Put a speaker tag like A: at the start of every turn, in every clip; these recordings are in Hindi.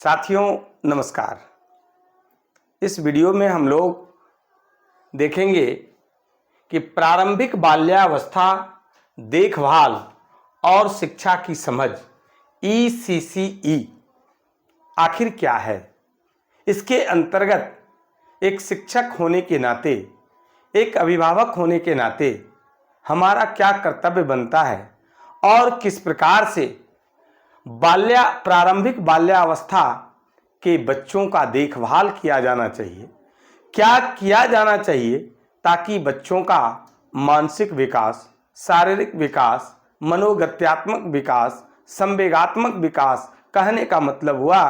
A: साथियों नमस्कार। इस वीडियो में हम लोग देखेंगे कि प्रारंभिक बाल्यावस्था देखभाल और शिक्षा की समझ ECCE आखिर क्या है। इसके अंतर्गत एक शिक्षक होने के नाते, एक अभिभावक होने के नाते हमारा क्या कर्तव्य बनता है और किस प्रकार से प्रारंभिक बाल्यावस्था के बच्चों का देखभाल किया जाना चाहिए, क्या किया जाना चाहिए ताकि बच्चों का मानसिक विकास, शारीरिक विकास, मनोगत्यात्मक विकास, संवेगात्मक विकास, कहने का मतलब हुआ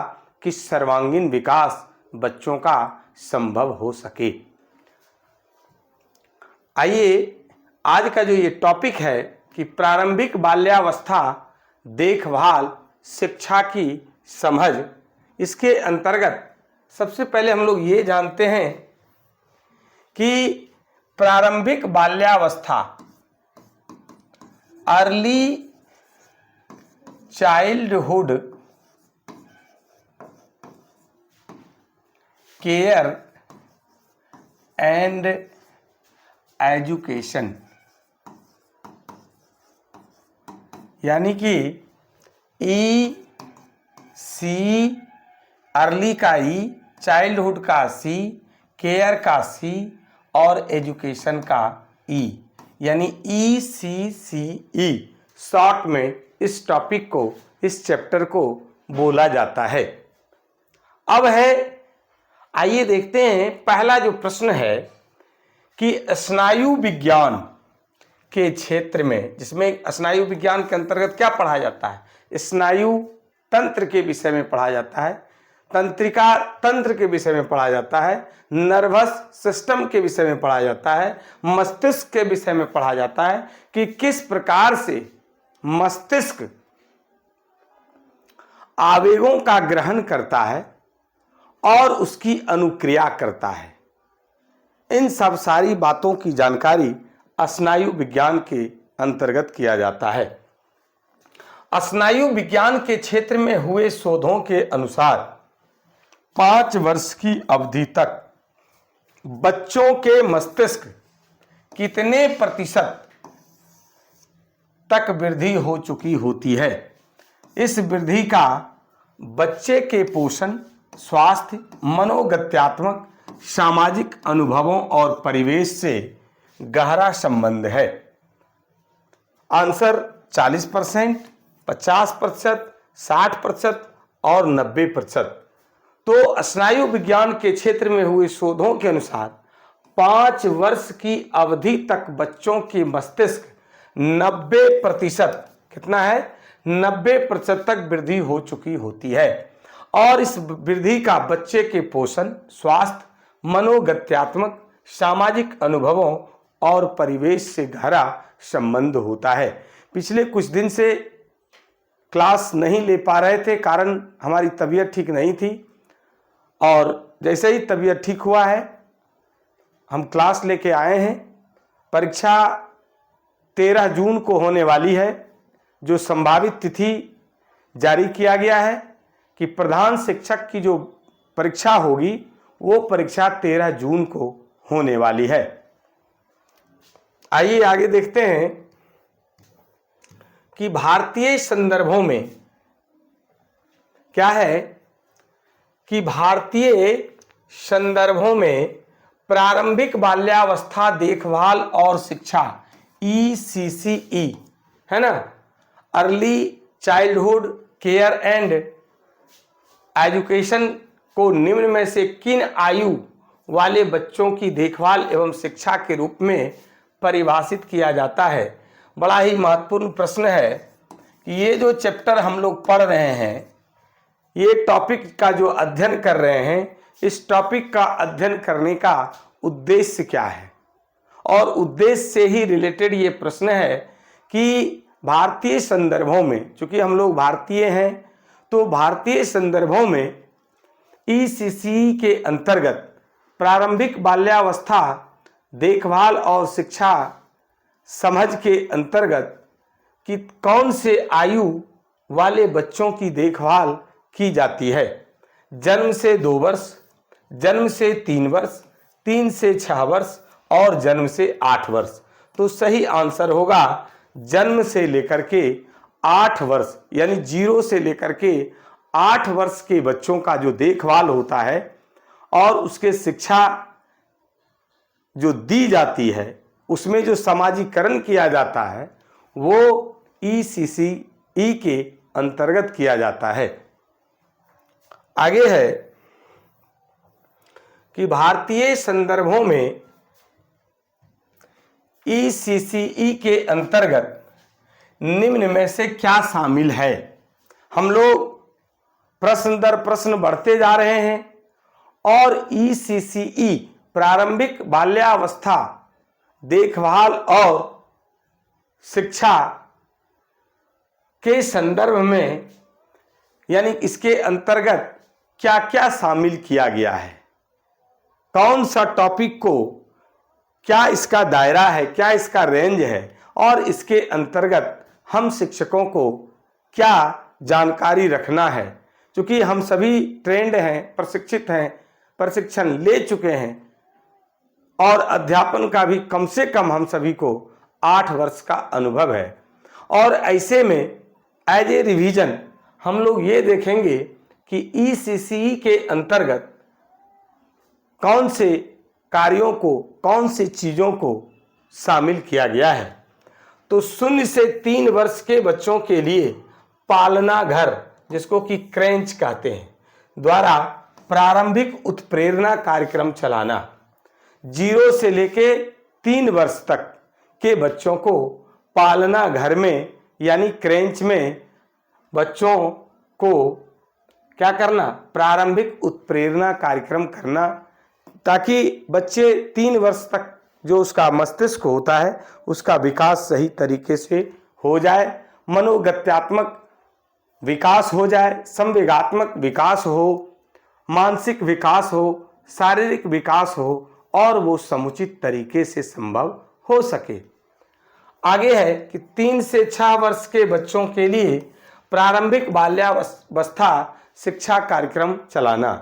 A: कि सर्वांगीण विकास बच्चों का संभव हो सके। आइए आज का जो ये टॉपिक है कि प्रारंभिक बाल्यावस्था देखभाल शिक्षा की समझ, इसके अंतर्गत सबसे पहले हम लोग ये जानते हैं कि प्रारंभिक बाल्यावस्था early childhood care and education, यानी कि EC, अर्ली का E, चाइल्डहुड का C, केयर का C और एजुकेशन का E, यानी ECCE शॉर्ट में इस टॉपिक को, इस चैप्टर को बोला जाता है। अब आइए देखते हैं पहला जो प्रश्न है कि स्नायु विज्ञान के क्षेत्र में, जिसमें स्नायु विज्ञान के अंतर्गत क्या पढ़ा जाता है, स्नायु तंत्र के विषय में पढ़ा जाता है, तंत्रिका तंत्र के विषय में पढ़ा जाता है, नर्वस सिस्टम के विषय में पढ़ा जाता है, मस्तिष्क के विषय में पढ़ा जाता है कि किस प्रकार से मस्तिष्क आवेगों का ग्रहण करता है और उसकी अनुक्रिया करता है। इन सब सारी बातों की जानकारी स्नायु विज्ञान के अंतर्गत किया जाता है। स्नायु विज्ञान के क्षेत्र में हुए शोधों के अनुसार 5 वर्ष की अवधि तक बच्चों के मस्तिष्क कितने प्रतिशत तक वृद्धि हो चुकी होती है। इस वृद्धि का बच्चे के पोषण, स्वास्थ्य, मनोगत्यात्मक, सामाजिक अनुभवों और परिवेश से गहरा संबंध है। आंसर 40%, 50%, 60% और 90%। तो स्नायु विज्ञान के क्षेत्र में हुए शोधों के अनुसार 5 वर्ष की अवधि तक बच्चों की मस्तिष्क 90%, कितना है, 90% तक वृद्धि हो चुकी होती है और इस वृद्धि का बच्चे के पोषण, स्वास्थ्य, मनोगत्यात्मक, सामाजिक अनुभवों और परिवेश से गहरा संबंध होता है। पिछले कुछ दिन से क्लास नहीं ले पा रहे थे, कारण हमारी तबीयत ठीक नहीं थी और जैसे ही तबीयत ठीक हुआ है हम क्लास लेके आए हैं। परीक्षा 13 जून को होने वाली है, जो संभावित तिथि जारी किया गया है कि प्रधान शिक्षक की जो परीक्षा होगी वो परीक्षा 13 जून को होने वाली है। आइए आगे देखते हैं कि भारतीय संदर्भों में क्या है कि भारतीय संदर्भों में प्रारंभिक बाल्यावस्था देखभाल और शिक्षा ECCE है ना, early childhood care and education को निम्न में से किन आयु वाले बच्चों की देखभाल एवं शिक्षा के रूप में परिभाषित किया जाता है। बड़ा ही महत्वपूर्ण प्रश्न है कि ये जो चैप्टर हम लोग पढ़ रहे हैं, ये टॉपिक का जो अध्ययन कर रहे हैं, इस टॉपिक का अध्ययन करने का उद्देश्य क्या है और उद्देश्य से ही रिलेटेड ये प्रश्न है कि भारतीय संदर्भों में, चूंकि हम लोग भारतीय हैं तो भारतीय संदर्भों में ECCE के अंतर्गत प्रारंभिक बाल्यावस्था देखभाल और शिक्षा समझ के अंतर्गत कि कौन से आयु वाले बच्चों की देखभाल की जाती है। जन्म से 2 वर्ष, जन्म से 3 वर्ष, 3 से 6 वर्ष और जन्म से 8 वर्ष। तो सही आंसर होगा जन्म से लेकर के 8 वर्ष, यानी 0 से लेकर के 8 वर्ष के बच्चों का जो देखभाल होता है और उसके शिक्षा जो दी जाती है, उसमें जो समाजीकरण किया जाता है, वो ECCE के अंतर्गत किया जाता है। आगे है कि भारतीय संदर्भों में ECCE के अंतर्गत निम्न में से क्या शामिल है। हम लोग प्रश्न दर प्रश्न बढ़ते जा रहे हैं और ECCE प्रारंभिक बाल्यावस्था देखभाल और शिक्षा के संदर्भ में, यानी इसके अंतर्गत क्या क्या शामिल किया गया है, कौन सा टॉपिक को, क्या इसका दायरा है, क्या इसका रेंज है और इसके अंतर्गत हम शिक्षकों को क्या जानकारी रखना है। क्योंकि हम सभी ट्रेंड हैं, प्रशिक्षित हैं, प्रशिक्षण ले चुके हैं और अध्यापन का भी कम से कम हम सभी को 8 वर्ष का अनुभव है। और ऐसे में एज ए रिवीजन हम लोग ये देखेंगे कि ECCE के अंतर्गत कौन से कार्यों को, कौन सी चीज़ों को शामिल किया गया है। तो 0 से 3 वर्ष के बच्चों के लिए पालना घर, जिसको कि क्रेंच कहते हैं, द्वारा प्रारंभिक उत्प्रेरणा कार्यक्रम चलाना। 0 से लेके 3 वर्ष तक के बच्चों को पालना घर में यानी क्रेंच में बच्चों को क्या करना, प्रारंभिक उत्प्रेरणा कार्यक्रम करना, ताकि बच्चे 3 वर्ष तक जो उसका मस्तिष्क होता है उसका विकास सही तरीके से हो जाए, मनोगत्यात्मक विकास हो जाए, संवेगात्मक विकास हो, मानसिक विकास हो, शारीरिक विकास हो और वो समुचित तरीके से संभव हो सके। आगे है कि 3 से 6 वर्ष के बच्चों के लिए प्रारंभिक बाल्यावस्था शिक्षा कार्यक्रम चलाना।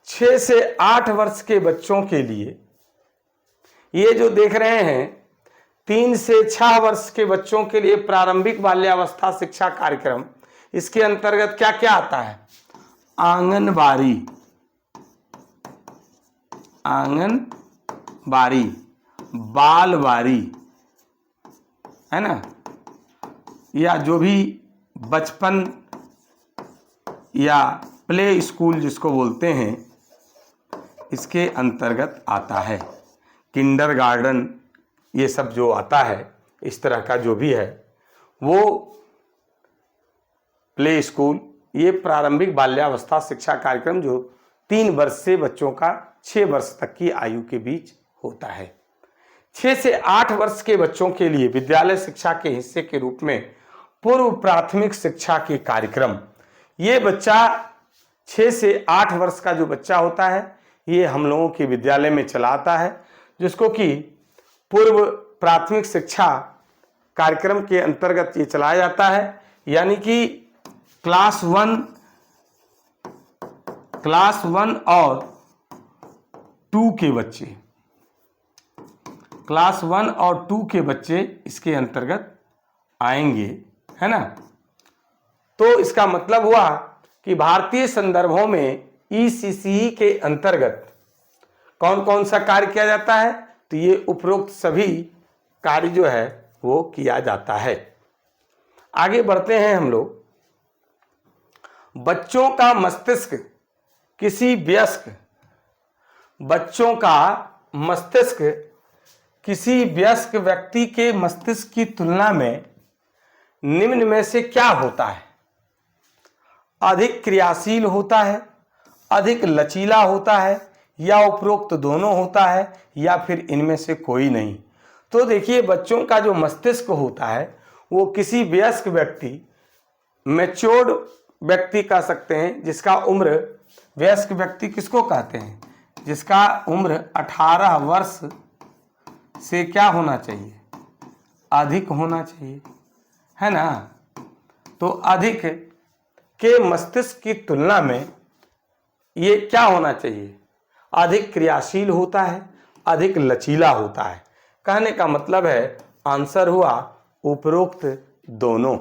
A: 6 से 8 वर्ष के बच्चों के लिए ये जो देख रहे हैं 3 से 6 वर्ष के बच्चों के लिए प्रारंभिक बाल्यावस्था शिक्षा कार्यक्रम, इसके अंतर्गत क्या क्या आता है, आंगनबाड़ी, आंगनबाड़ी, बालवाड़ी, है ना, या जो भी बचपन या प्ले स्कूल जिसको बोलते हैं, इसके अंतर्गत आता है। किंडरगार्टन, ये सब जो आता है, इस तरह का जो भी है वो प्ले स्कूल, ये प्रारंभिक बाल्यावस्था शिक्षा कार्यक्रम जो 3 वर्ष से बच्चों का 6 वर्ष तक की आयु के बीच होता है। 6 से 8 वर्ष के बच्चों के लिए विद्यालय शिक्षा के हिस्से के रूप में पूर्व प्राथमिक शिक्षा के कार्यक्रम, ये बच्चा 6 से 8 वर्ष का जो बच्चा होता है ये हम लोगों के विद्यालय में चला आता है, जिसको कि पूर्व प्राथमिक शिक्षा कार्यक्रम के अंतर्गत ये चलाया जाता है। यानी कि क्लास 1 और 2 के बच्चे, क्लास 1 और 2 के बच्चे इसके अंतर्गत आएंगे, है ना। तो इसका मतलब हुआ कि भारतीय संदर्भों में ECCE के अंतर्गत कौन कौन सा कार्य किया जाता है, तो ये उपरोक्त सभी कार्य जो है वो किया जाता है। आगे बढ़ते हैं हम लोग। बच्चों का मस्तिष्क किसी वयस्क, बच्चों का मस्तिष्क किसी वयस्क व्यक्ति के मस्तिष्क की तुलना में निम्न में से क्या होता है, अधिक क्रियाशील होता है, अधिक लचीला होता है, या उपरोक्त दोनों होता है, या फिर इनमें से कोई नहीं। तो देखिए, बच्चों का जो मस्तिष्क होता है वो किसी वयस्क व्यक्ति, मैच्योर्ड व्यक्ति कह सकते हैं, जिसका उम्र, वयस्क व्यक्ति किसको कहते हैं, जिसका उम्र 18 वर्ष से क्या होना चाहिए, अधिक होना चाहिए, है ना। तो अधिक के मस्तिष्क की तुलना में ये क्या होना चाहिए? अधिक क्रियाशील होता है, अधिक लचीला होता है। कहने का मतलब है आंसर हुआ उपरोक्त दोनों।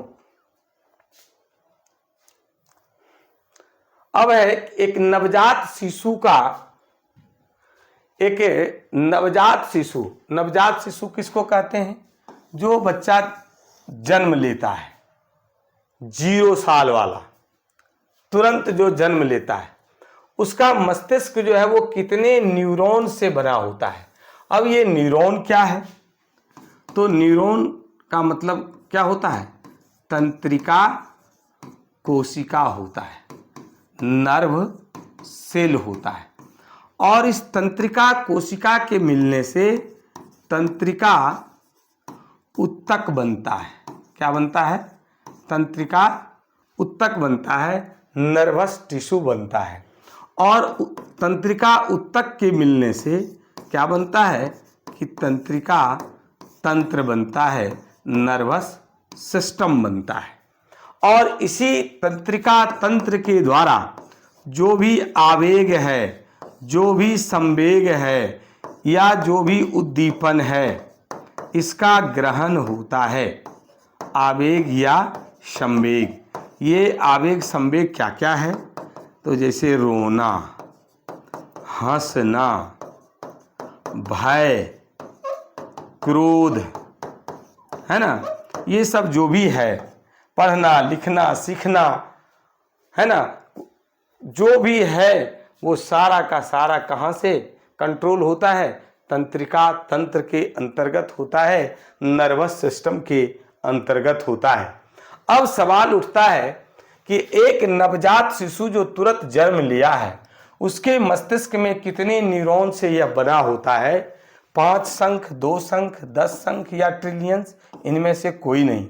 A: अब है एक नवजात शिशु किसको कहते हैं? जो बच्चा जन्म लेता है, 0 साल वाला, तुरंत जो जन्म लेता है, उसका मस्तिष्क जो है वो कितने न्यूरॉन से बना होता है? अब ये न्यूरॉन क्या है? तो न्यूरॉन का मतलब क्या होता है? तंत्रिका कोशिका होता है, नर्व सेल होता है। और इस तंत्रिका कोशिका के मिलने से तंत्रिका उत्तक बनता है। क्या बनता है? तंत्रिका उत्तक बनता है, नर्वस टिश्यू बनता है। और तंत्रिका उत्तक के मिलने से क्या बनता है कि तंत्रिका तंत्र बनता है, नर्वस सिस्टम बनता है। और इसी तंत्रिका तंत्र के द्वारा जो भी आवेग है, जो भी संवेग है, या जो भी उद्दीपन है, इसका ग्रहण होता है। आवेग या संवेग, ये आवेग संवेग क्या क्या है? तो जैसे रोना, हंसना, भय, क्रोध, है ना, ये सब जो भी है, पढ़ना लिखना सीखना, है ना, जो भी है वो सारा का सारा कहाँ से कंट्रोल होता है? तंत्रिका तंत्र के अंतर्गत होता है, नर्वस सिस्टम के अंतर्गत होता है। अब सवाल उठता है कि एक नवजात शिशु जो तुरंत जन्म लिया है, उसके मस्तिष्क में कितने न्यूरॉन से यह बना होता है? 5 संख, 2 संख, 10 संख या ट्रिलियंस? इनमें से कोई नहीं।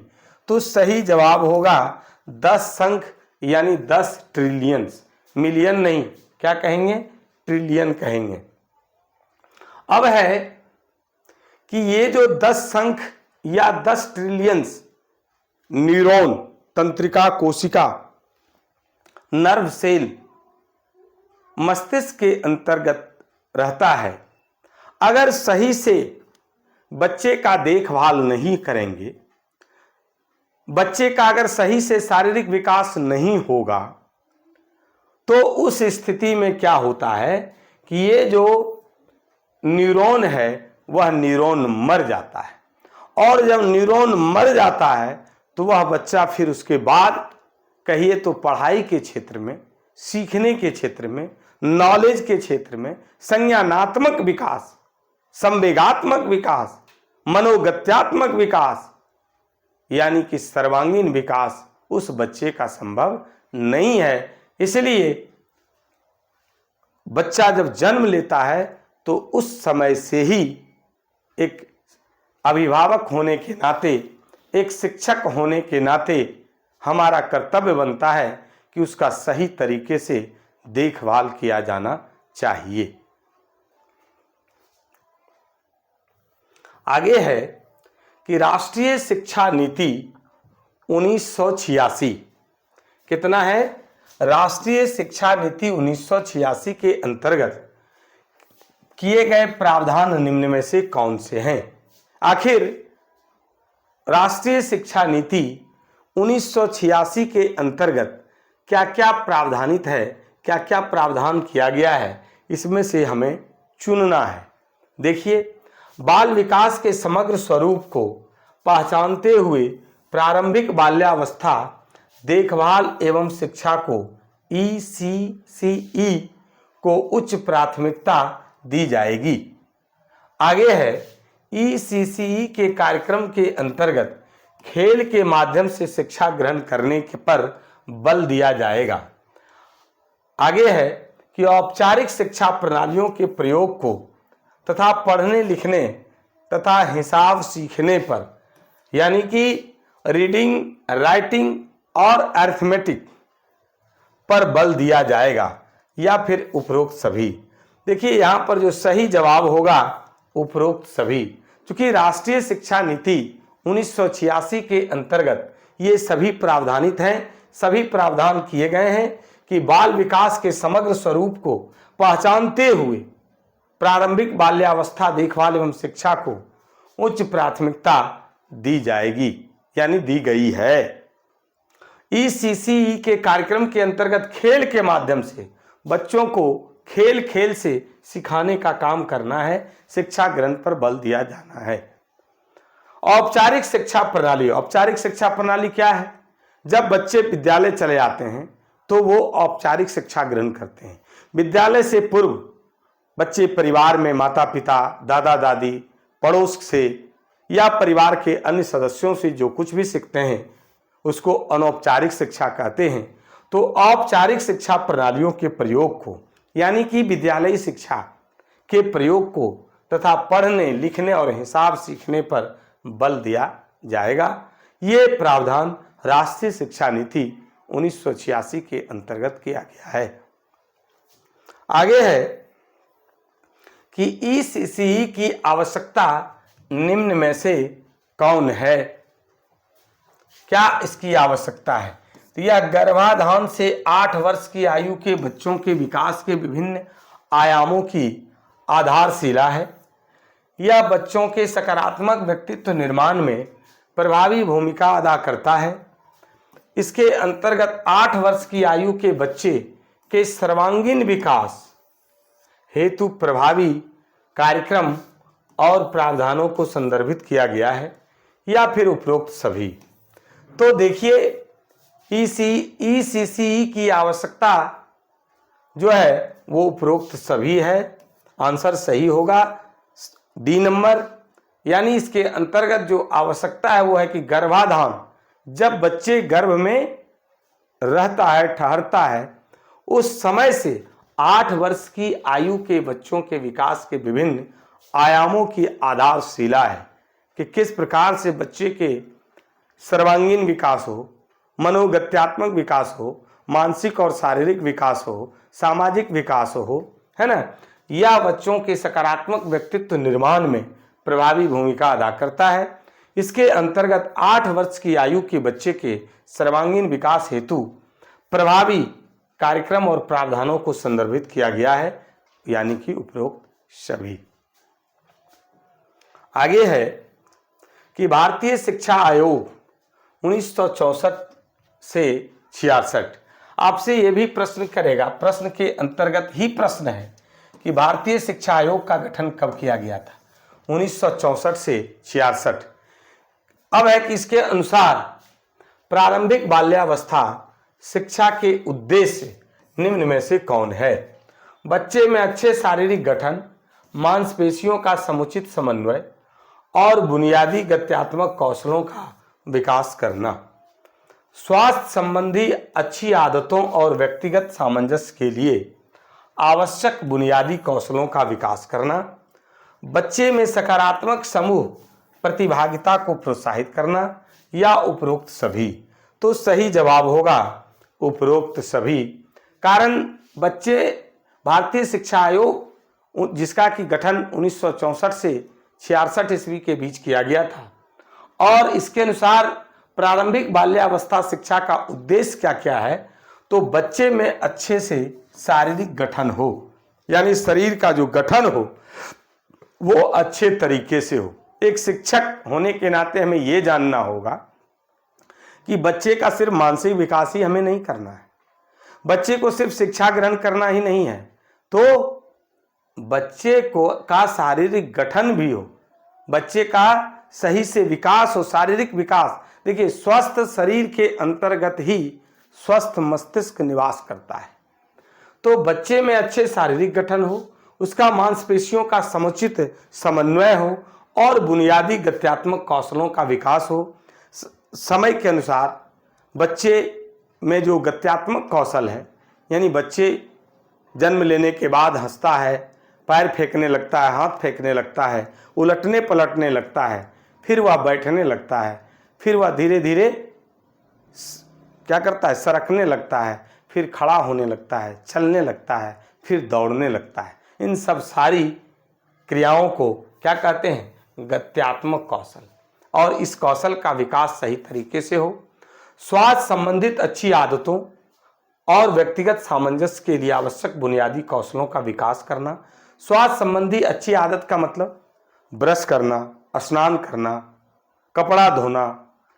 A: तो सही जवाब होगा 10 संख यानी 10 ट्रिलियंस। मिलियन नहीं, क्या कहेंगे? ट्रिलियन कहेंगे। अब है कि ये जो 10 संख या 10 ट्रिलियंस न्यूरॉन, तंत्रिका कोशिका, नर्व सेल मस्तिष्क के अंतर्गत रहता है। अगर सही से बच्चे का देखभाल नहीं करेंगे, बच्चे का अगर सही से शारीरिक विकास नहीं होगा, तो उस स्थिति में क्या होता है कि ये जो न्यूरॉन है वह न्यूरॉन मर जाता है। और जब न्यूरॉन मर जाता है तो वह बच्चा फिर उसके बाद कहिए तो पढ़ाई के क्षेत्र में, सीखने के क्षेत्र में, नॉलेज के क्षेत्र में, संज्ञानात्मक विकास, संवेगात्मक विकास, मनोगत्यात्मक विकास, यानी कि सर्वांगीण विकास उस बच्चे का संभव नहीं है। इसलिए बच्चा जब जन्म लेता है तो उस समय से ही एक अभिभावक होने के नाते, एक शिक्षक होने के नाते हमारा कर्तव्य बनता है कि उसका सही तरीके से देखभाल किया जाना चाहिए। आगे है कि राष्ट्रीय शिक्षा नीति 1986 कितना है? राष्ट्रीय शिक्षा नीति 1986 के अंतर्गत किए गए प्रावधान निम्न में से कौन से हैं? आखिर राष्ट्रीय शिक्षा नीति 1986 के अंतर्गत क्या क्या प्रावधानित है, क्या क्या प्रावधान किया गया है, इसमें से हमें चुनना है। देखिए, बाल विकास के समग्र स्वरूप को पहचानते हुए प्रारंभिक बाल्यावस्था देखभाल एवं शिक्षा को ECCE को उच्च प्राथमिकता दी जाएगी। आगे है ECCE के कार्यक्रम के अंतर्गत खेल के माध्यम से शिक्षा ग्रहण करने के पर बल दिया जाएगा। आगे है कि औपचारिक शिक्षा प्रणालियों के प्रयोग को तथा पढ़ने लिखने तथा हिसाब सीखने पर, यानी कि रीडिंग, राइटिंग और अरिथमेटिक पर बल दिया जाएगा, या फिर उपरोक्त सभी। देखिए, यहाँ पर जो सही जवाब होगा उपरोक्त सभी, क्योंकि राष्ट्रीय शिक्षा नीति 1986 के अंतर्गत ये सभी प्रावधानित हैं, सभी प्रावधान किए गए हैं कि बाल विकास के समग्र स्वरूप को पहचानते हुए प्रारंभिक बाल्यावस्था देखभाल एवं शिक्षा को उच्च प्राथमिकता दी जाएगी, यानी दी गई है। ईसीसी के कार्यक्रम के अंतर्गत खेल के माध्यम से बच्चों को खेल खेल से सिखाने का काम करना है, शिक्षा ग्रंथ पर बल दिया जाना है। औपचारिक शिक्षा प्रणाली, औपचारिक शिक्षा प्रणाली क्या है? जब बच्चे विद्यालय चले आते हैं तो वो औपचारिक शिक्षा ग्रहण करते हैं। विद्यालय से पूर्व बच्चे परिवार में माता पिता, दादा दादी, पड़ोस से या परिवार के अन्य सदस्यों से जो कुछ भी सीखते हैं उसको अनौपचारिक शिक्षा कहते हैं। तो औपचारिक शिक्षा प्रणालियों के प्रयोग को, यानी कि विद्यालयी शिक्षा के प्रयोग को तथा पढ़ने लिखने और हिसाब सीखने पर बल दिया जाएगा। ये प्रावधान राष्ट्रीय शिक्षा नीति 1986 के अंतर्गत किया गया है। आगे है कि ईसीसी की आवश्यकता निम्न में से कौन है? क्या इसकी आवश्यकता है? तो यह गर्भाधान से 8 वर्ष की आयु के बच्चों के विकास के विभिन्न आयामों की आधारशिला है। यह बच्चों के सकारात्मक व्यक्तित्व निर्माण में प्रभावी भूमिका अदा करता है। इसके अंतर्गत 8 वर्ष की आयु के बच्चे के सर्वांगीण विकास हेतु प्रभावी कार्यक्रम और प्रावधानों को संदर्भित किया गया है, या फिर उपरोक्त सभी। तो देखिए, ईसीसी की आवश्यकता जो है वो उपरोक्त सभी है। आंसर सही होगा डी नंबर। यानी इसके अंतर्गत जो आवश्यकता है वो है कि गर्भाधान, जब बच्चे गर्भ में रहता है, ठहरता है, उस समय से 8 वर्ष की आयु के बच्चों के विकास के विभिन्न आयामों की आधारशिला है कि किस प्रकार से बच्चे के सर्वांगीण विकास हो, मनोगत्यात्मक विकास हो, मानसिक और शारीरिक विकास हो, सामाजिक विकास हो, है ना, या बच्चों के सकारात्मक व्यक्तित्व निर्माण में प्रभावी भूमिका अदा करता है। इसके अंतर्गत 8 वर्ष की आयु के बच्चे के सर्वांगीण विकास हेतु प्रभावी कार्यक्रम और प्रावधानों को संदर्भित किया गया है, यानी कि उपरोक्त सभी। आगे है कि भारतीय शिक्षा आयोग 1964 से 66 आपसे यह भी प्रश्न करेगा, प्रश्न के अंतर्गत ही प्रश्न है कि भारतीय शिक्षा आयोग का गठन कब किया गया था? 1964 से 66। अब है कि इसके अनुसार प्रारंभिक बाल्यावस्था शिक्षा के उद्देश्य निम्न में से कौन है? बच्चे में अच्छे शारीरिक गठन, मांसपेशियों का समुचित समन्वय और बुनियादी गत्यात्मक कौशलों का विकास करना, स्वास्थ्य संबंधी अच्छी आदतों और व्यक्तिगत सामंजस्य के लिए आवश्यक बुनियादी कौशलों का विकास करना, बच्चे में सकारात्मक समूह प्रतिभागिता को प्रोत्साहित करना, या उपरोक्त सभी। तो सही जवाब होगा उपरोक्त सभी। कारण बच्चे, भारतीय शिक्षा आयोग जिसका कि गठन 1964 से 66 ईस्वी के बीच किया गया था, और इसके अनुसार प्रारंभिक बाल्यावस्था शिक्षा का उद्देश्य क्या क्या है? तो बच्चे में अच्छे से शारीरिक गठन हो, यानी शरीर का जो गठन हो वो अच्छे तरीके से हो। एक शिक्षक होने के नाते हमें ये जानना होगा कि बच्चे का सिर्फ मानसिक विकास ही हमें नहीं करना है, बच्चे को सिर्फ शिक्षा ग्रहण करना ही नहीं है, तो बच्चे को का शारीरिक गठन भी हो, बच्चे का सही से विकास हो, शारीरिक विकास। देखिए, स्वस्थ शरीर के अंतर्गत ही स्वस्थ मस्तिष्क निवास करता है। तो बच्चे में अच्छे शारीरिक गठन हो, उसका मांसपेशियों का समुचित समन्वय हो और बुनियादी गत्यात्मक कौशलों का विकास हो। समय के अनुसार बच्चे में जो गत्यात्मक कौशल है, यानी बच्चे जन्म लेने के बाद हंसता है, पैर फेंकने लगता है, हाथ फेंकने लगता है, उलटने पलटने लगता है, फिर वह बैठने लगता है, फिर वह धीरे धीरे क्या करता है, सरकने लगता है, फिर खड़ा होने लगता है, चलने लगता है, फिर दौड़ने लगता है। इन सब सारी क्रियाओं को क्या कहते हैं? गत्यात्मक कौशल। और इस कौशल का विकास सही तरीके से हो, स्वास्थ्य संबंधित अच्छी आदतों और व्यक्तिगत सामंजस्य के लिए आवश्यक बुनियादी कौशलों का विकास करना। स्वास्थ्य संबंधी अच्छी आदत का मतलब ब्रश करना, स्नान करना, कपड़ा धोना,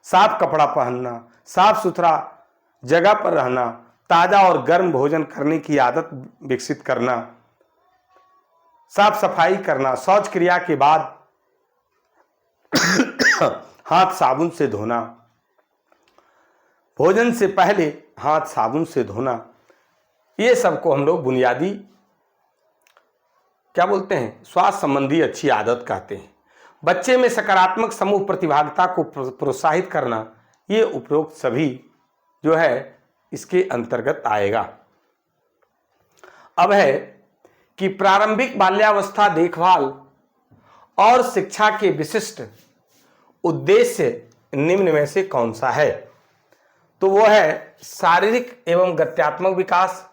A: साफ कपड़ा पहनना, साफ सुथरा जगह पर रहना, ताजा और गर्म भोजन करने की आदत विकसित करना, साफ सफाई करना, शौच क्रिया के बाद हाथ साबुन से धोना, भोजन से पहले हाथ साबुन से धोना, ये सबको हम लोग बुनियादी क्या बोलते हैं, स्वास्थ्य संबंधी अच्छी आदत कहते हैं। बच्चे में सकारात्मक समूह प्रतिभागिता को प्रोत्साहित करना, ये उपरोक्त सभी जो है इसके अंतर्गत आएगा। अब है कि प्रारंभिक बाल्यावस्था देखभाल और शिक्षा के विशिष्ट उद्देश्य निम्न में से कौन सा है? तो वो है शारीरिक एवं गत्यात्मक विकास।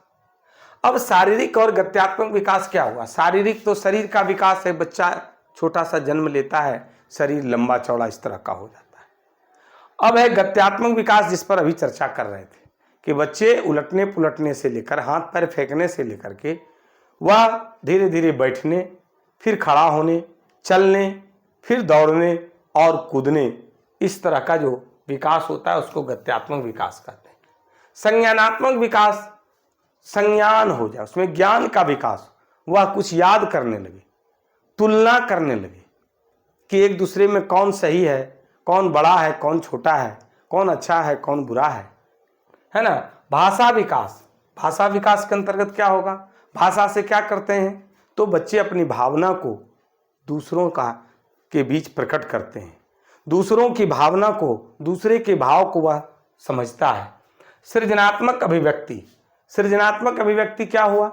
A: अब शारीरिक और गत्यात्मक विकास क्या हुआ? शारीरिक तो शरीर का विकास है, बच्चा छोटा सा जन्म लेता है, शरीर लंबा चौड़ा इस तरह का हो जाता है। अब है गत्यात्मक विकास, जिस पर अभी चर्चा कर रहे थे कि बच्चे उलटने पुलटने से लेकर हाथ पैर फेंकने से लेकर के वह धीरे धीरे बैठने, फिर खड़ा होने, चलने, फिर दौड़ने और कूदने, इस तरह का जो विकास होता है उसको गत्यात्मक विकास कहते हैं। संज्ञानात्मक विकास, संज्ञान हो जाए, उसमें ज्ञान का विकास, वह कुछ याद करने लगे, तुलना करने लगे कि एक दूसरे में कौन सही है, कौन बड़ा है, कौन छोटा है, कौन अच्छा है, कौन बुरा है ना। भाषा विकास, भाषा विकास के अंतर्गत क्या होगा? भाषा से क्या करते हैं? तो बच्चे अपनी भावना को दूसरों के बीच प्रकट करते हैं, दूसरों की भावना को, दूसरे के भाव को वह समझता है। सृजनात्मक अभिव्यक्ति, सृजनात्मक अभिव्यक्ति क्या हुआ?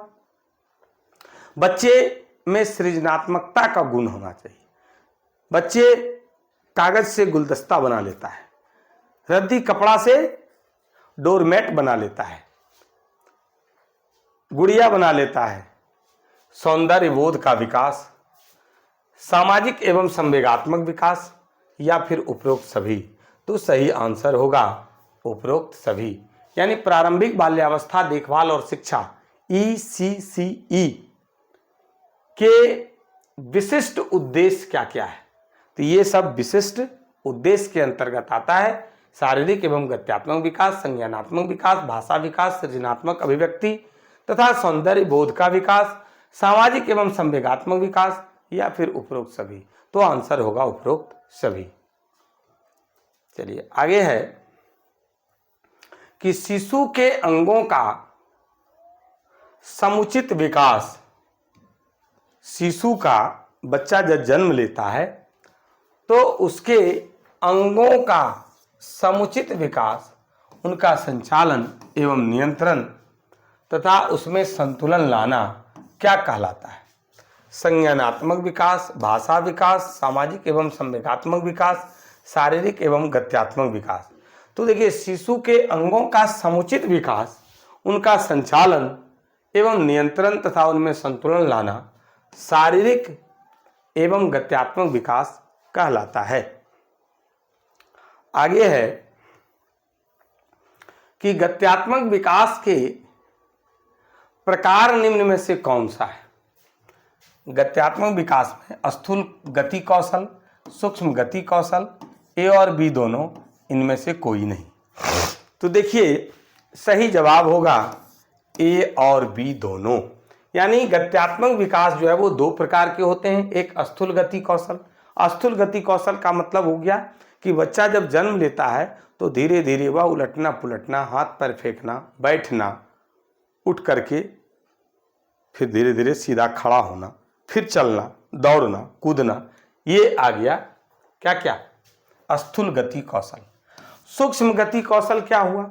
A: बच्चे में सृजनात्मकता का गुण होना चाहिए। बच्चे कागज से गुलदस्ता बना लेता है, रद्दी कपड़ा से डोरमेट बना लेता है, गुड़िया बना लेता है। सौंदर्य बोध का विकास, सामाजिक एवं संवेगात्मक विकास, या फिर उपरोक्त सभी? तो सही आंसर होगा उपरोक्त सभी। यानी प्रारंभिक बाल्यावस्था देखभाल और शिक्षा ECCE के विशिष्ट उद्देश्य क्या क्या है? तो ये सब विशिष्ट उद्देश्य के अंतर्गत आता है। शारीरिक एवं गत्यात्मक विकास, संज्ञानात्मक विकास, भाषा विकास, सृजनात्मक अभिव्यक्ति तथा सौंदर्य बोध का विकास, सामाजिक एवं संवेगात्मक विकास, या फिर उपरोक्त सभी? तो आंसर होगा उपरोक्त सभी। चलिए आगे है कि शिशु के अंगों का समुचित विकास। शिशु का, बच्चा जब जन्म लेता है तो उसके अंगों का समुचित विकास, उनका संचालन एवं नियंत्रण तथा उसमें संतुलन लाना क्या कहलाता है? संज्ञानात्मक विकास, भाषा विकास, सामाजिक एवं संवेगात्मक विकास, शारीरिक एवं गत्यात्मक विकास। तो देखिए, शिशु के अंगों का समुचित विकास, उनका संचालन एवं नियंत्रण तथा उनमें संतुलन लाना शारीरिक एवं गत्यात्मक विकास कहलाता है। आगे है कि गत्यात्मक विकास के प्रकार निम्न में से कौन सा है? गत्यात्मक विकास में स्थूल गति कौशल, सूक्ष्म गति कौशल, ए और बी दोनों, इनमें से कोई नहीं। तो देखिए सही जवाब होगा ए और बी दोनों। यानी गत्यात्मक विकास जो है वो दो प्रकार के होते हैं। एक स्थूल गति कौशल, स्थूल गति कौशल का मतलब हो गया कि बच्चा जब जन्म लेता है तो धीरे धीरे वह उलटना पुलटना, हाथ पैर फेंकना, बैठना, उठ करके फिर धीरे धीरे सीधा खड़ा होना, फिर चलना, दौड़ना, कूदना, ये आ गया क्या क्या? स्थूल गति कौशल। सूक्ष्म गति कौशल क्या हुआ?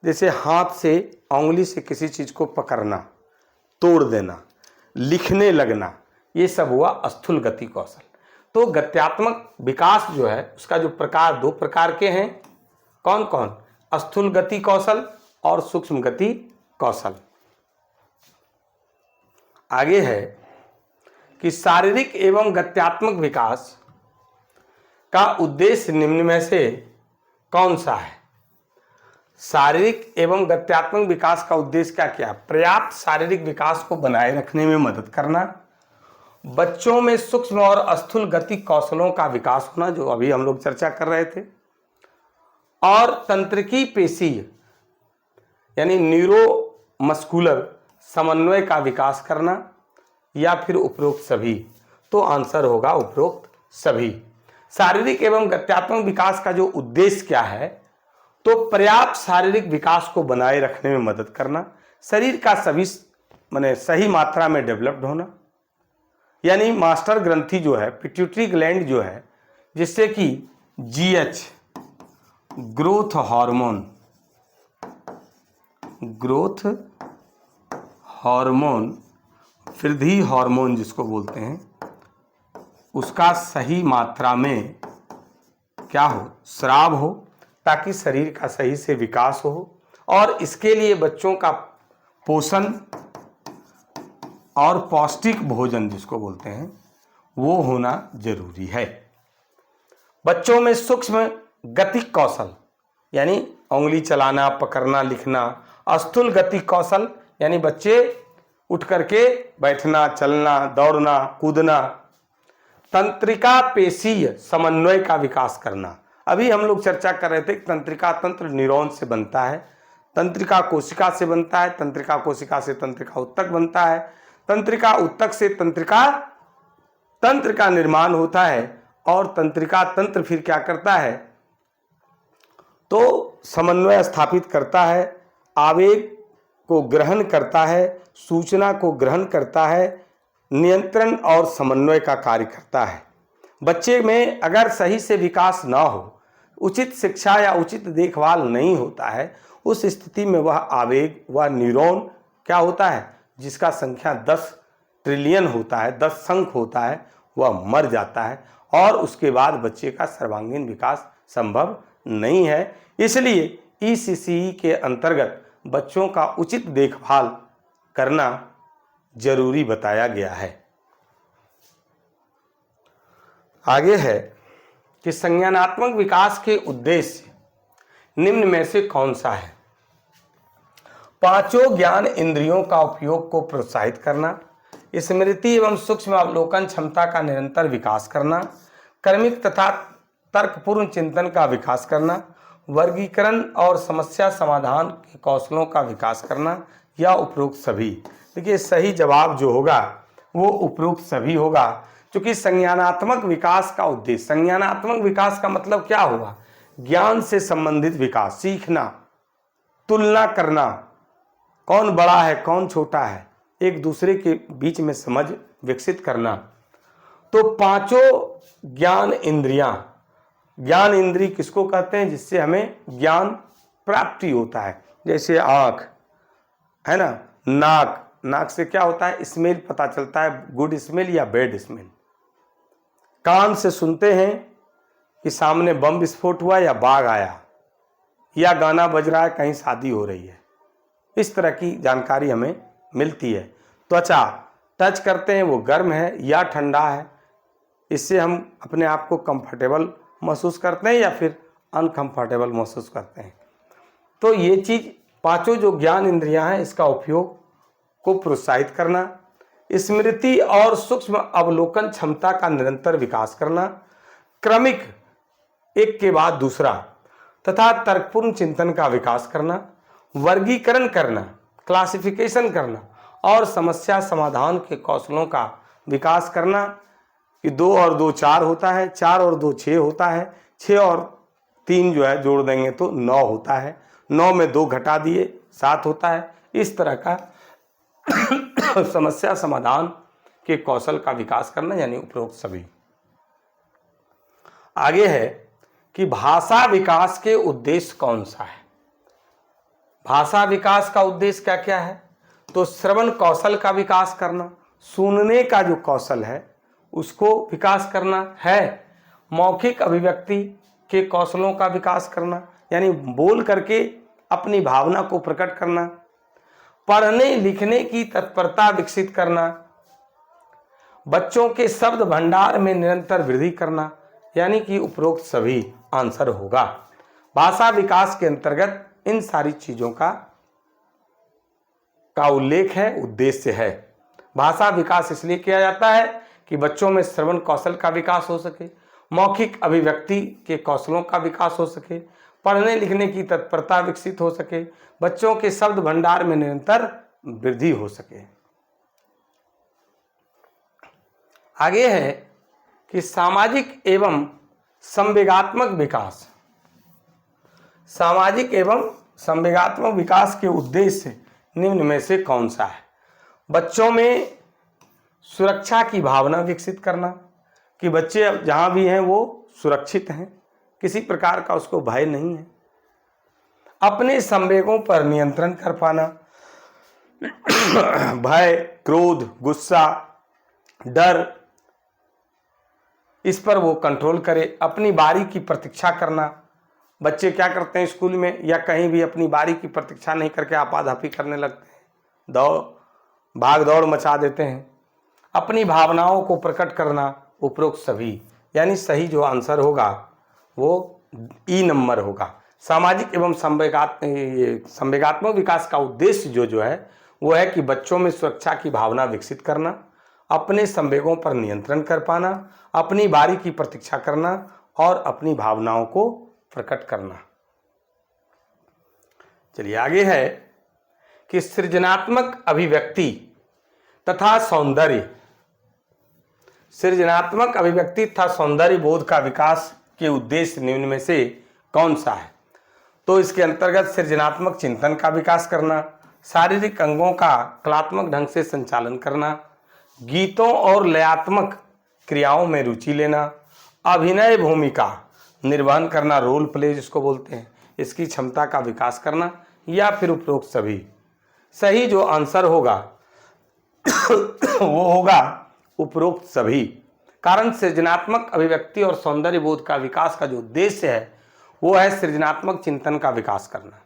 A: जैसे हाथ से, उंगली से किसी चीज को पकड़ना, तोड़ देना, लिखने लगना, ये सब हुआ स्थूल गति कौशल। तो गत्यात्मक विकास जो है उसका जो प्रकार, दो प्रकार के हैं। कौन कौन? स्थूल गति कौशल और सूक्ष्म गति कौशल। आगे है कि शारीरिक एवं गत्यात्मक विकास का उद्देश्य निम्न में से कौन सा है? शारीरिक एवं गत्यात्मक विकास का उद्देश्य क्या क्या? पर्याप्त शारीरिक विकास को बनाए रखने में मदद करना, बच्चों में सूक्ष्म और स्थूल गति कौशलों का विकास होना, जो अभी हम लोग चर्चा कर रहे थे, और तंत्रिकी पेशीय यानी न्यूरो मस्कुलर समन्वय का विकास करना, या फिर उपरोक्त सभी? तो आंसर होगा उपरोक्त सभी। शारीरिक एवं गत्यात्मक विकास का जो उद्देश्य क्या है? तो पर्याप्त शारीरिक विकास को बनाए रखने में मदद करना, शरीर का सभी माने सही मात्रा में डेवलप्ड होना, यानी मास्टर ग्रंथि जो है, पिट्यूटरी ग्लैंड जो है, जिससे कि जीएच ग्रोथ हार्मोन वृद्धि हार्मोन जिसको बोलते हैं, उसका सही मात्रा में क्या हो? स्राव हो, ताकि शरीर का सही से विकास हो। और इसके लिए बच्चों का पोषण और पौष्टिक भोजन जिसको बोलते हैं वो होना जरूरी है। बच्चों में सूक्ष्म गति कौशल यानी उंगली चलाना, पकड़ना, लिखना, स्थूल गति कौशल यानी बच्चे उठ करके बैठना, चलना, दौड़ना, कूदना, तंत्रिका पेशीय समन्वय का विकास करना। अभी हम लोग चर्चा कर रहे थे कि तंत्रिका तंत्र न्यूरॉन से बनता है, तंत्रिका कोशिका से बनता है, तंत्रिका कोशिका से तंत्रिका ऊतक बनता है, तंत्रिका ऊतक से तंत्र का निर्माण होता है, और तंत्रिका तंत्र फिर क्या करता है? तो समन्वय स्थापित करता है, आवेग को ग्रहण करता है, सूचना को ग्रहण करता है, नियंत्रण और समन्वय का कार्य करता है। बच्चे में अगर सही से विकास ना हो, उचित शिक्षा या उचित देखभाल नहीं होता है, उस स्थिति में वह आवेग व न्यूरॉन क्या होता है, जिसका संख्या 10 ट्रिलियन होता है, 10 संख होता है, वह मर जाता है, और उसके बाद बच्चे का सर्वांगीण विकास संभव नहीं है। इसलिए ECCE के अंतर्गत बच्चों का उचित देखभाल करना जरूरी बताया गया है। आगे है कि संज्ञानात्मक विकास के उद्देश्य निम्न में से कौन सा है? पांचों ज्ञान इंद्रियों का उपयोग को प्रोत्साहित करना, स्मृति एवं सूक्ष्म अवलोकन क्षमता का निरंतर विकास करना, क्रमिक तथा तर्कपूर्ण चिंतन का विकास करना, वर्गीकरण और समस्या समाधान के कौशलों का विकास करना, या उपरोक्त सभी? देखिए सही जवाब जो होगा वो उपरोक्त सभी होगा, क्योंकि संज्ञानात्मक विकास का उद्देश्य, संज्ञानात्मक विकास का मतलब क्या होगा? ज्ञान से संबंधित विकास, सीखना, तुलना करना, कौन बड़ा है कौन छोटा है, एक दूसरे के बीच में समझ विकसित करना। तो पांचों ज्ञान इंद्रियां, ज्ञान इंद्री किसको कहते हैं? जिससे हमें ज्ञान प्राप्ति होता है, जैसे आँख है ना, नाक से क्या होता है? स्मेल पता चलता है, गुड स्मेल या बैड स्मेल। कान से सुनते हैं कि सामने बम विस्फोट हुआ या बाघ आया, या गाना बज रहा है, कहीं शादी हो रही है, इस तरह की जानकारी हमें मिलती है। त्वचा, टच करते हैं वो गर्म है या ठंडा है, इससे हम अपने आप को कंफर्टेबल महसूस करते हैं या फिर अनकंफर्टेबल महसूस करते हैं। तो ये चीज़ पांचों जो ज्ञान इंद्रियां हैं इसका उपयोग को प्रोत्साहित करना, स्मृति और सूक्ष्म अवलोकन क्षमता का निरंतर विकास करना, क्रमिक एक के बाद दूसरा तथा तर्कपूर्ण चिंतन का विकास करना, वर्गीकरण करना, क्लासिफिकेशन करना, और समस्या समाधान के कौशलों का विकास करना। कि 2 और 2 4 होता है, 4 और 2 6 होता है, 6 और 3 जो है जोड़ देंगे तो 9 होता है, 9 में 2 घटा दिए 7 होता है। इस तरह का समस्या समाधान के कौशल का विकास करना, यानी उपरोक्त सभी। आगे है कि भाषा विकास के उद्देश्य कौन सा है? भाषा विकास का उद्देश्य क्या क्या है? तो श्रवण कौशल का विकास करना, सुनने का जो कौशल है उसको विकास करना है, मौखिक अभिव्यक्ति के कौशलों का विकास करना, यानी बोल करके अपनी भावना को प्रकट करना, पढ़ने लिखने की तत्परता विकसित करना, बच्चों के शब्द भंडार में निरंतर वृद्धि करना, यानी कि उपरोक्त सभी आंसर होगा। भाषा विकास के अंतर्गत इन सारी चीजों का उल्लेख है, उद्देश्य है। भाषा विकास इसलिए किया जाता है कि बच्चों में श्रवण कौशल का विकास हो सके, मौखिक अभिव्यक्ति के कौशलों का विकास हो सके, पढ़ने लिखने की तत्परता विकसित हो सके, बच्चों के शब्द भंडार में निरंतर वृद्धि हो सके। आगे है कि सामाजिक एवं संवेगात्मक विकास। सामाजिक एवं संवेगात्मक विकास के उद्देश्य निम्न में से कौन सा है? बच्चों में सुरक्षा की भावना विकसित करना, कि बच्चे अब जहाँ भी हैं वो सुरक्षित हैं, किसी प्रकार का उसको भय नहीं है। अपने संवेगों पर नियंत्रण कर पाना, भय, क्रोध, गुस्सा, डर, इस पर वो कंट्रोल करे। अपनी बारी की प्रतीक्षा करना, बच्चे क्या करते हैं स्कूल में या कहीं भी अपनी बारी की प्रतीक्षा नहीं करके आपाधापी करने लगते हैं, भाग दौड़ मचा देते हैं। अपनी भावनाओं को प्रकट करना, उपरोक्त सभी, यानी सही जो आंसर होगा वो ई नंबर होगा। सामाजिक एवं संवेगात्मक विकास का उद्देश्य जो है वो है कि बच्चों में सुरक्षा की भावना विकसित करना, अपने संवेगों पर नियंत्रण कर पाना, अपनी बारी की प्रतीक्षा करना और अपनी भावनाओं को प्रकट करना। चलिए आगे है कि सृजनात्मक अभिव्यक्ति तथा सौंदर्य। सृजनात्मक अभिव्यक्ति तथा सौंदर्य बोध का विकास के उद्देश्य निम्न में से कौन सा है? तो इसके अंतर्गत सृजनात्मक चिंतन का विकास करना, शारीरिक अंगों का कलात्मक ढंग से संचालन करना, गीतों और लयात्मक क्रियाओं में रुचि लेना, अभिनय भूमिका निर्वहन करना, रोल प्ले जिसको बोलते हैं, इसकी क्षमता का विकास करना, या फिर उपरोक्त सभी। सही जो आंसर होगा वो होगा उपरोक्त सभी। कारण सृजनात्मक अभिव्यक्ति और सौंदर्य बोध का विकास का जो उद्देश्य है वो है सृजनात्मक चिंतन का विकास करना,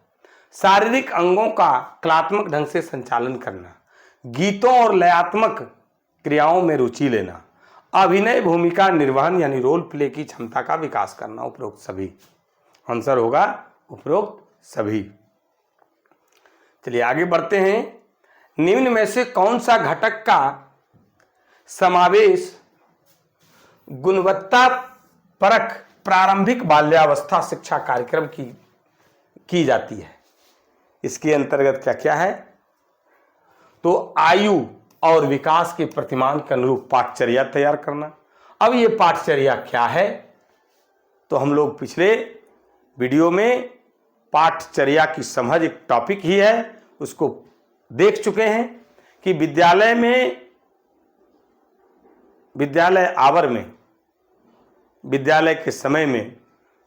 A: शारीरिक अंगों का कलात्मक ढंग से संचालन करना, गीतों और लयात्मक क्रियाओं में रुचि लेना, अभिनय भूमिका निर्वहन यानी रोल प्ले की क्षमता का विकास करना। उपरोक्त सभी आंसर होगा उपरोक्त सभी। चलिए आगे बढ़ते हैं। निम्न में से कौन सा घटक का समावेश गुणवत्ता परक प्रारंभिक बाल्यावस्था शिक्षा कार्यक्रम की जाती है? इसके अंतर्गत क्या क्या है? तो आयु और विकास के प्रतिमान के अनुरूप पाठचर्या तैयार करना। अब ये पाठचर्या क्या है? तो हम लोग पिछले वीडियो में पाठचर्या की समझ एक टॉपिक ही है, उसको देख चुके हैं कि विद्यालय आवर में, विद्यालय के समय में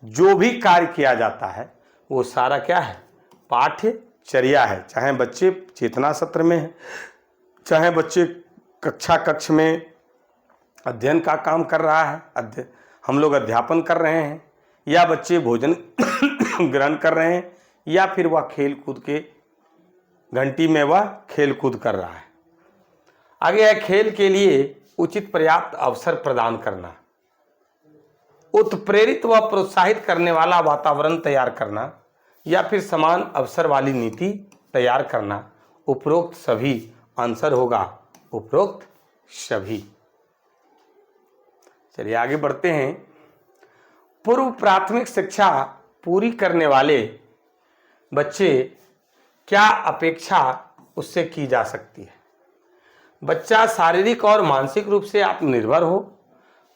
A: जो भी कार्य किया जाता है वो सारा क्या है? पाठ्यचर्या है। चाहे बच्चे चेतना सत्र में है, चाहे बच्चे कक्ष में अध्ययन का काम कर रहा है, हम लोग अध्यापन कर रहे हैं, या बच्चे भोजन ग्रहण कर रहे हैं, या फिर वह खेल कूद के घंटी में वह खेल कूद कर रहा है। आगे है खेल के लिए उचित पर्याप्त अवसर प्रदान करना, उत्प्रेरित व प्रोत्साहित करने वाला वातावरण तैयार करना, या फिर समान अवसर वाली नीति तैयार करना। उपरोक्त सभी आंसर होगा उपरोक्त सभी। चलिए आगे बढ़ते हैं। पूर्व प्राथमिक शिक्षा पूरी करने वाले बच्चे क्या अपेक्षा उससे की जा सकती है? बच्चा शारीरिक और मानसिक रूप से आत्मनिर्भर हो,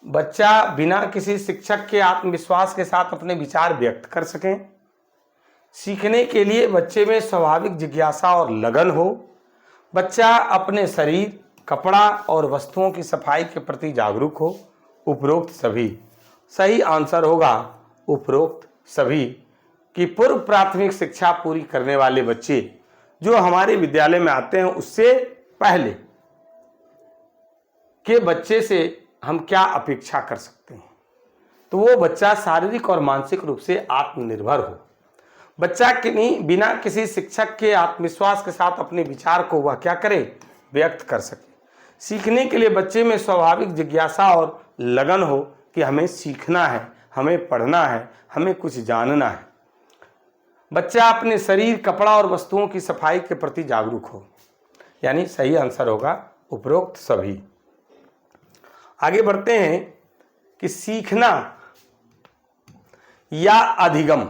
A: बच्चा बिना किसी शिक्षक के आत्मविश्वास के साथ अपने विचार व्यक्त कर सकें, सीखने के लिए बच्चे में स्वाभाविक जिज्ञासा और लगन हो, बच्चा अपने शरीर, कपड़ा और वस्तुओं की सफाई के प्रति जागरूक हो। उपरोक्त सभी सही आंसर होगा उपरोक्त सभी। कि पूर्व प्राथमिक शिक्षा पूरी करने वाले बच्चे जो हमारे विद्यालय में आते हैं उससे पहले के बच्चे से हम क्या अपेक्षा कर सकते हैं? तो वो बच्चा शारीरिक और मानसिक रूप से आत्मनिर्भर हो, बच्चा बिना किसी शिक्षक के आत्मविश्वास के साथ अपने विचार को वह क्या करे? व्यक्त कर सके। सीखने के लिए बच्चे में स्वाभाविक जिज्ञासा और लगन हो कि हमें सीखना है, हमें पढ़ना है, हमें कुछ जानना है। बच्चा अपने शरीर, कपड़ा और वस्तुओं की सफाई के प्रति जागरूक हो। यानी सही आंसर होगा उपरोक्त सभी। आगे बढ़ते हैं कि सीखना या अधिगम,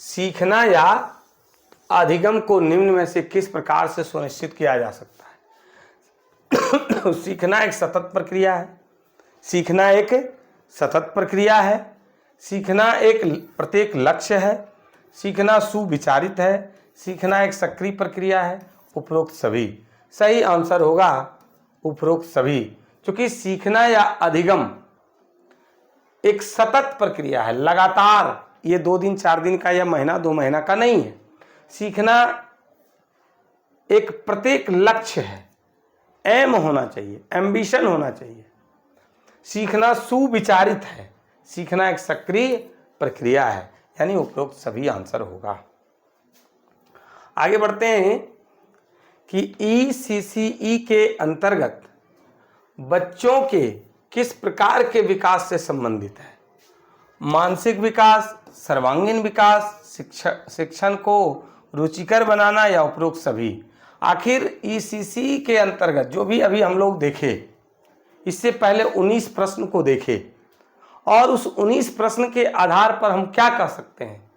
A: सीखना या अधिगम को निम्न में से किस प्रकार से सुनिश्चित किया जा सकता है? सीखना एक सतत प्रक्रिया है, सीखना एक सतत प्रक्रिया है, सीखना एक प्रत्येक लक्ष्य है, सीखना सुविचारित है, सीखना एक सक्रिय प्रक्रिया है, उपरोक्त सभी। सही आंसर होगा उपरोक्त सभी, क्योंकि सीखना या अधिगम एक सतत प्रक्रिया है, लगातार, ये 2 दिन 4 दिन का या महीना 2 महीना का नहीं है। सीखना एक प्रत्येक लक्ष्य है, एम होना चाहिए, एम्बिशन होना चाहिए। सीखना सुविचारित है, सीखना एक सक्रिय प्रक्रिया है, यानी उपरोक्त सभी आंसर होगा। आगे बढ़ते हैं कि ECCE के अंतर्गत बच्चों के किस प्रकार के विकास से संबंधित है? मानसिक विकास, सर्वांगीण विकास, शिक्षण को रुचिकर बनाना या उपरोक्त सभी। आखिर ECCE के अंतर्गत जो भी अभी हम लोग देखे, इससे पहले 19 प्रश्न को देखे और उस 19 प्रश्न के आधार पर हम क्या कह सकते हैं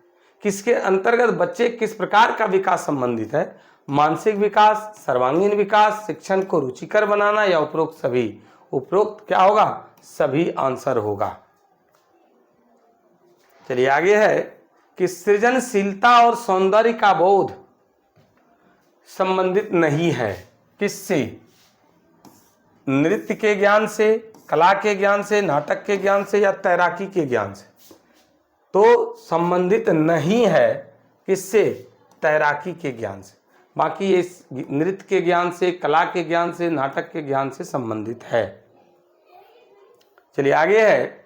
A: किसके अंतर्गत बच्चे किस प्रकार का विकास संबंधित है? मानसिक विकास, सर्वांगीण विकास, शिक्षण को रुचिकर बनाना या उपरोक्त सभी। उपरोक्त क्या होगा? सभी आंसर होगा। चलिए आगे है कि सृजनशीलता और सौंदर्य का बोध संबंधित नहीं है किससे? नृत्य के ज्ञान से, कला के ज्ञान से, नाटक के ज्ञान से या तैराकी के ज्ञान से? तो संबंधित नहीं है किससे? तैराकी के ज्ञान से। बाकी ये नृत्य के ज्ञान से, कला के ज्ञान से, नाटक के ज्ञान से संबंधित है। चलिए आगे है,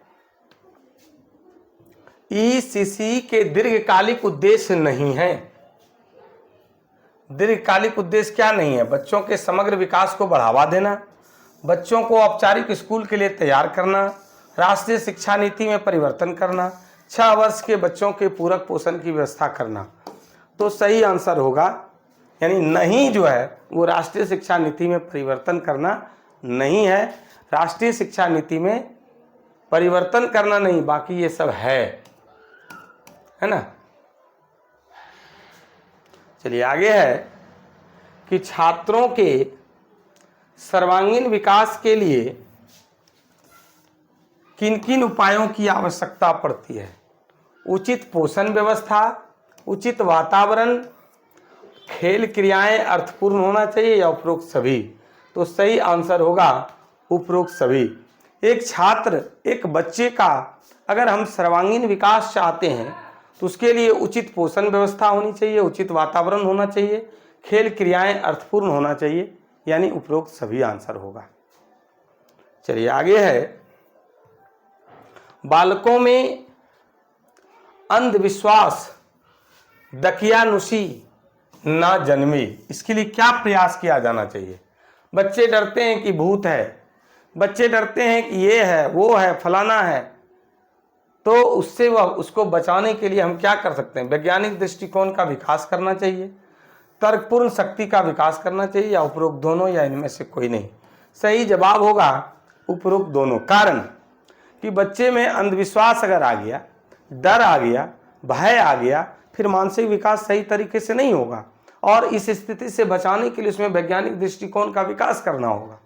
A: ECCE के दीर्घकालिक उद्देश्य नहीं है। दीर्घकालिक उद्देश्य क्या नहीं है? बच्चों के समग्र विकास को बढ़ावा देना, बच्चों को औपचारिक स्कूल के लिए तैयार करना, राष्ट्रीय शिक्षा नीति में परिवर्तन करना, 6 वर्ष के बच्चों के पूरक पोषण की व्यवस्था करना। तो सही आंसर होगा, यानी नहीं जो है वो राष्ट्रीय शिक्षा नीति में परिवर्तन करना नहीं है। राष्ट्रीय शिक्षा नीति में परिवर्तन करना नहीं, बाकी ये सब है ना। चलिए आगे है कि छात्रों के सर्वांगीण विकास के लिए किन किन उपायों की आवश्यकता पड़ती है? उचित पोषण व्यवस्था, उचित वातावरण, खेल क्रियाएं अर्थपूर्ण होना चाहिए या उपरोक्त सभी। तो सही आंसर होगा उपरोक्त सभी। एक छात्र, एक बच्चे का अगर हम सर्वांगीण विकास चाहते हैं तो उसके लिए उचित पोषण व्यवस्था होनी चाहिए, उचित वातावरण होना चाहिए, खेल क्रियाएं अर्थपूर्ण होना चाहिए, यानी उपरोक्त सभी आंसर होगा। चलिए आगे है, बालकों में अंधविश्वास, दकियानुसी ना जन्मे, इसके लिए क्या प्रयास किया जाना चाहिए? बच्चे डरते हैं कि भूत है, बच्चे डरते हैं कि ये है, वो है, फलाना है, तो उससे वह उसको बचाने के लिए हम क्या कर सकते हैं? वैज्ञानिक दृष्टिकोण का विकास करना चाहिए, तर्कपूर्ण शक्ति का विकास करना चाहिए या उपरोक्त दोनों, या इनमें से कोई नहीं। सही जवाब होगा उपरोक्त दोनों। कारण कि बच्चे में अंधविश्वास अगर आ गया, डर आ गया, भय आ गया, फिर मानसिक विकास सही तरीके से नहीं होगा और इस स्थिति से बचाने के लिए उसमें वैज्ञानिक दृष्टिकोण का विकास करना होगा,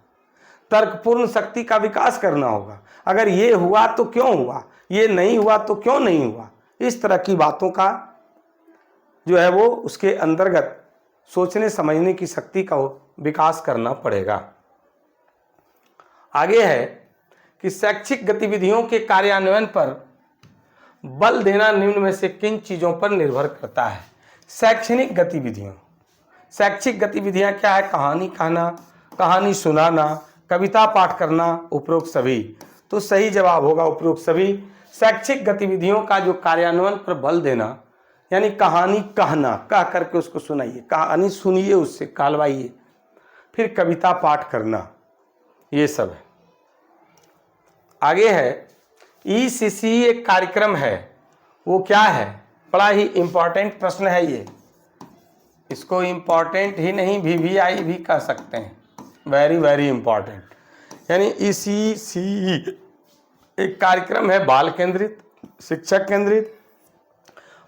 A: तर्कपूर्ण शक्ति का विकास करना होगा। अगर ये हुआ तो क्यों हुआ, ये नहीं हुआ तो क्यों नहीं हुआ, इस तरह की बातों का जो है वो उसके अंतर्गत सोचने समझने की शक्ति का विकास करना पड़ेगा। आगे है कि शैक्षिक गतिविधियों के कार्यान्वयन पर बल देना निम्न में से किन चीजों पर निर्भर करता है? शैक्षणिक गतिविधियों, शैक्षिक गतिविधियां क्या है? कहानी कहना, कहानी सुनाना, कविता पाठ करना, उपरोक्त सभी। तो सही जवाब होगा उपरोक्त सभी। शैक्षिक गतिविधियों का जो कार्यान्वयन पर बल देना, यानी कहानी कहना, कह करके उसको सुनाइए, कहानी सुनिए, उससे कहलवाइए, फिर कविता पाठ करना, ये सब है। आगे है ECCE एक कार्यक्रम है, वो क्या है? बड़ा ही इंपॉर्टेंट प्रश्न है ये, इसको इंपॉर्टेंट ही नहीं VVI भी कह सकते हैं, वेरी वेरी इंपॉर्टेंट। यानी ECCE एक कार्यक्रम है बाल केंद्रित, शिक्षक केंद्रित,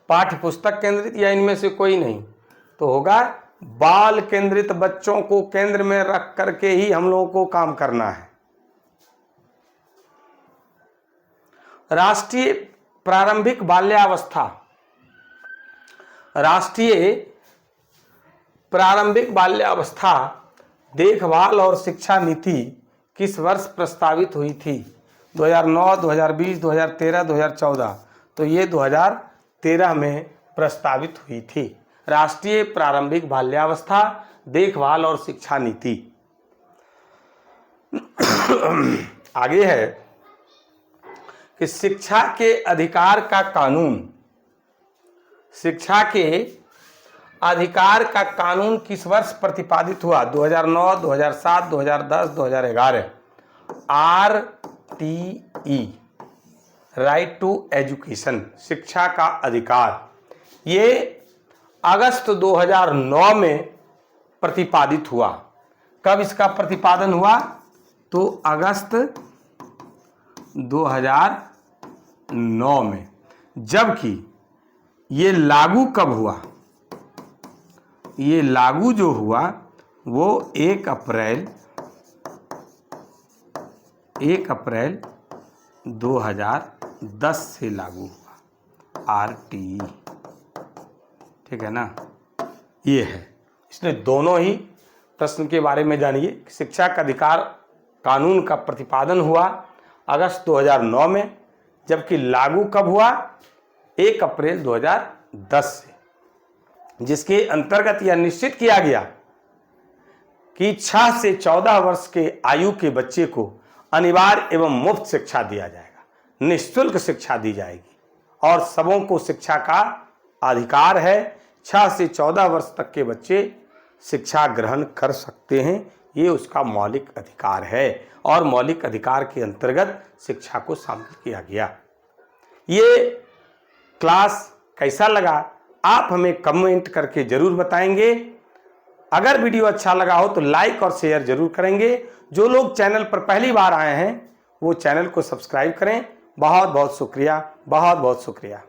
A: पाठ्य पुस्तक केंद्रित या इनमें से कोई नहीं, तो होगा बाल केंद्रित। बच्चों को केंद्र में रख करके ही हम लोगों को काम करना है। राष्ट्रीय प्रारंभिक बाल्यावस्था, राष्ट्रीय प्रारंभिक बाल्यावस्था देखभाल और शिक्षा नीति किस वर्ष प्रस्तावित हुई थी? 2009, 2020, 2013, 2014। तो ये 2013 में प्रस्तावित हुई थी, राष्ट्रीय प्रारंभिक बाल्यावस्था देखभाल और शिक्षा नीति। आगे है कि शिक्षा के अधिकार का कानून, शिक्षा के अधिकार का कानून किस वर्ष प्रतिपादित हुआ? 2009, 2007, 2010, 2011। RTE राइट टू एजुकेशन, शिक्षा का अधिकार, ये अगस्त 2009 में प्रतिपादित हुआ। कब इसका प्रतिपादन हुआ? तो अगस्त 2009 में। जबकि ये लागू कब हुआ? ये लागू जो हुआ वो 1 अप्रैल 2010 से लागू हुआ, RTE, ठीक है ना। ये है, इसलिए दोनों ही प्रश्न के बारे में जानिए। शिक्षा का अधिकार कानून का प्रतिपादन हुआ अगस्त 2009 में, जबकि लागू कब हुआ? 1 अप्रैल 2010 से, जिसके अंतर्गत यह निश्चित किया गया कि 6 से 14 वर्ष के आयु के बच्चे को अनिवार्य एवं मुफ्त शिक्षा दिया जाएगा, निःशुल्क शिक्षा दी जाएगी और सबों को शिक्षा का अधिकार है। 6 से 14 वर्ष तक के बच्चे शिक्षा ग्रहण कर सकते हैं, ये उसका मौलिक अधिकार है और मौलिक अधिकार के अंतर्गत शिक्षा को शामिल किया गया। ये क्लास कैसा लगा आप हमें कमेंट करके जरूर बताएंगे। अगर वीडियो अच्छा लगा हो तो लाइक और शेयर जरूर करेंगे। जो लोग चैनल पर पहली बार आए हैं वो चैनल को सब्सक्राइब करें। बहुत बहुत शुक्रिया, बहुत बहुत शुक्रिया।